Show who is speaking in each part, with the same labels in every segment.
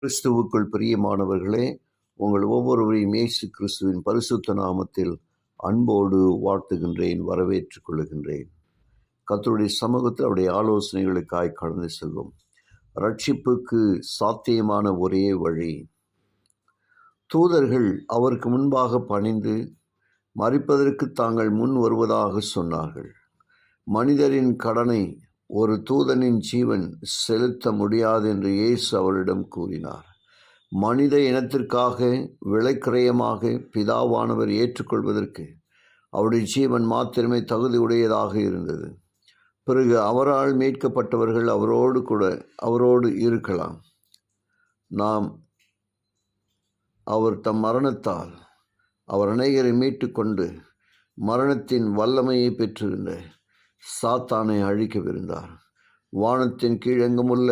Speaker 1: கிறிஸ்துவுக்குள் பிரியமானவர்களே, உங்கள் ஒவ்வொருவரையும் இயேசு கிறிஸ்துவின் பரிசுத்த நாமத்தில் அன்போடு வாழ்த்துகின்றேன், வரவேற்றுக் கொள்ளுகின்றேன். கர்த்தருடைய சமூகத்தில் அவருடைய ஆலோசனைகளுக்காய் கடந்து செல்வோம். ரட்சிப்புக்கு சாத்தியமான ஒரே வழி. தூதர்கள் அவருக்கு முன்பாக பணிந்து மரிப்பதற்கு தாங்கள் முன் வருவதாக சொன்னார்கள். மனிதரின் கடனை ஒரு தூதனின் ஜீவன் செலுத்த முடியாது என்று இயேசு அவரிடம் கூறினார். மனித இனத்திற்காக விலைக்கிரயமாக பிதாவானவர் ஏற்றுக்கொள்வதற்கு அவருடைய ஜீவன் மாத்திரமே தகுதியுடையதாக இருந்தது. பிறகு அவரால் மீட்கப்பட்டவர்கள் அவரோடு இருக்கலாம். அவர் தம் மரணத்தால் அவர் அநேகரை மீட்டு கொண்டு மரணத்தின் வல்லமையை பெற்றிருந்த சாத்தானை அழிக்கவிருந்தார். வானத்தின் கீழெங்குமுள்ள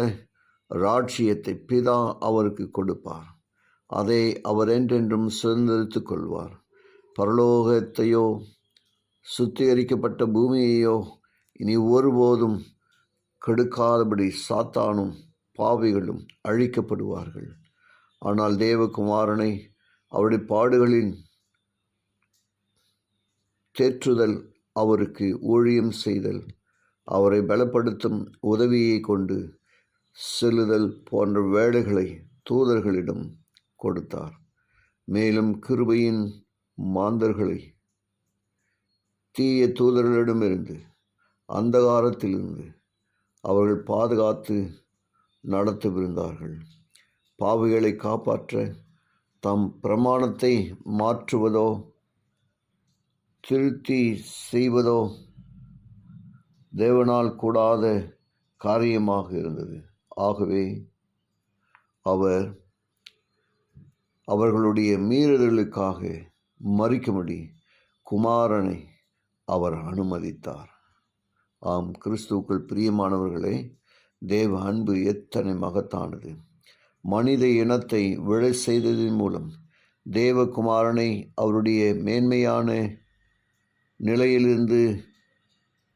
Speaker 1: ராட்சியத்தை பிதா அவருக்கு கொடுப்பார். அதை அவர் என்றென்றும் சுதந்திரித்துக் கொள்வார். பரலோகத்தையோ சுத்திகரிக்கப்பட்ட பூமியையோ இனி ஒருபோதும் கெடுக்காதபடி சாத்தானும் பாவிகளும் அழிக்கப்படுவார்கள். ஆனால் தேவகுமாரனை அவருடைய பாடுகளின் தேற்றுதல், அவருக்கு ஊழியம் செய்தல், அவரை பலப்படுத்தும் உதவியை கொண்டு செல்லுதல் போன்ற வேலைகளை தூதர்களிடம் கொடுத்தார். மேலும் கிருபையின் மாந்தர்களை தீய தூதர்களிடமிருந்து அந்தகாரத்திலிருந்து அவர்கள் பாதுகாத்து நடத்தவிருந்தார்கள். பாவிகளை காப்பாற்ற தம் பிரமாணத்தை மாற்றுவதோ திருத்தி செய்வதோ தேவனால் கூடாத காரியமாக இருந்தது. ஆகவே அவர்களுடைய மீறுதலுக்காக மரிக்கும்படி குமாரனை அவர் அனுமதித்தார். ஆம், கிறிஸ்துவுக்குள் பிரியமானவர்களே, தேவ அன்பு எத்தனை மகத்தானது! மனித இனத்தை விழை செய்ததின் மூலம் தேவகுமாரனை அவருடைய மேன்மையான நிலையிலிருந்து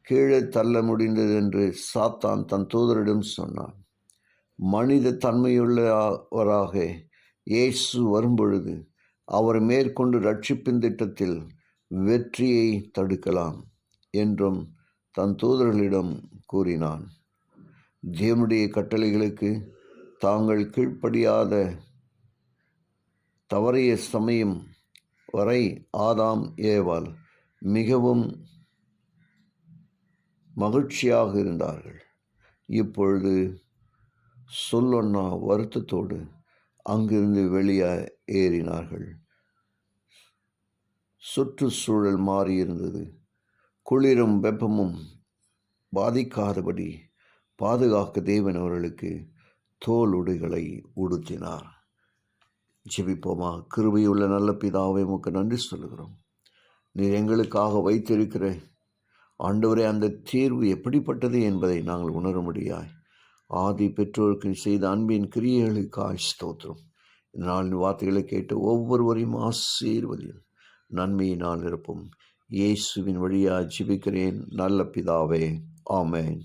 Speaker 1: கீழே தள்ள முடிந்தது என்று சாத்தான் தன் தூதரிடம் சொன்னான். மனித தன்மையுள்ளவராக இயேசு வரும்பொழுது அவர் மேற்கொண்டு ரட்சிப்பின் திட்டத்தில் வெற்றியை தடுக்கலாம் என்றும் தன் தூதர்களிடம் கூறினான். தேவனுடைய கட்டளைகளுக்கு தாங்கள் கீழ்ப்படியாத தவறிய சமயம் வரை ஆதாம் ஏவாள் மிகவும் மகிழ்ச்சியாக இருந்தார்கள். இப்பொழுது சொல்லொன்னா வருத்தத்தோடு அங்கிருந்து வெளியேறினார்கள். சுற்றுச்சூழல் மாறியிருந்தது. குளிரும் வெப்பமும் பாதிக்காதபடி பாதுகாக்க தேவன் அவர்களுக்கு தோல் உடைகளை உடுத்தினார். ஜெபிப்போமா. கிருபையுள்ள நல்ல பிதாவை உமக்கு நன்றி சொல்லுகிறோம். நீர் எங்களுக்காக வைத்திருக்கிற ஆண்டவரே, அந்த தீர்வு எப்படிப்பட்டது என்பதை நாங்கள் உணரும்படியாய் ஆதி பெற்றோருக்கு செய்த அன்பின் கிரியைகளுக்காய் ஸ்தோத்திரம். இதனால் வார்த்தைகளை கேட்டு ஒவ்வொருவரையும் ஆசீர்வதியும், நன்மையினால் இருப்போம். இயேசுவின் வழியாக ஜெபிக்கிறேன் நல்ல பிதாவே, ஆமென்.